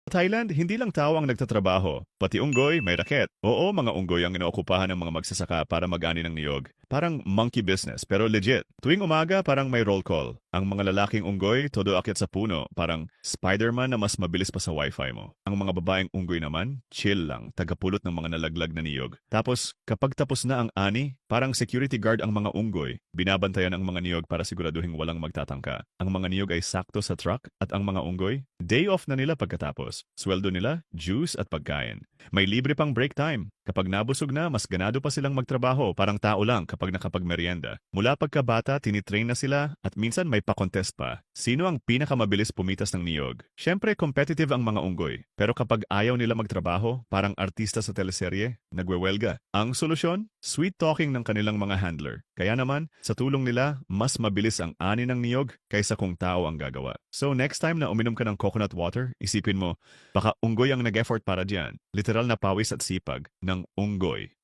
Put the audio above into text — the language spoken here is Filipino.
Thailand, hindi lang tao ang nagtatrabaho, pati unggoy may raket. Oo, mga unggoy ang inookupahan ng mga magsasaka para mag-ani ng niyog. Parang monkey business, pero legit. Tuwing umaga, parang may roll call. Ang mga lalaking unggoy, todo akyat sa puno, parang Spider-Man na mas mabilis pa sa wifi mo. Ang mga babaeng unggoy naman, chill lang, tagapulot ng mga nalaglag na niyog. Tapos, kapag tapos na ang ani, parang security guard ang mga unggoy. Binabantayan ang mga niyog para siguraduhin walang magtatangka. Ang mga niyog ay sakto sa truck at ang mga unggoy, day off na nila pagkatapos. Sweldo nila, juice at pagkain. May libre pang break time. Kapag nabusog na, mas ganado pa silang magtrabaho, parang tao lang kapag nakapagmerienda. Mula pagkabata, tinitrain na sila at minsan may pa-contest pa. Sino ang pinakamabilis pumitas ng niyog? Siyempre, competitive ang mga unggoy. Pero kapag ayaw nila magtrabaho, parang artista sa teleserye, nagwewelga. Ang solusyon? Sweet talking ng kanilang mga handler. Kaya naman, sa tulong nila, mas mabilis ang ani ng niyog kaysa kung tao ang gagawa. So next time na uminom ka ng coconut water, isipin mo, baka unggoy ang nag-effort para diyan. Literal na pawis at sipag ng unggoy.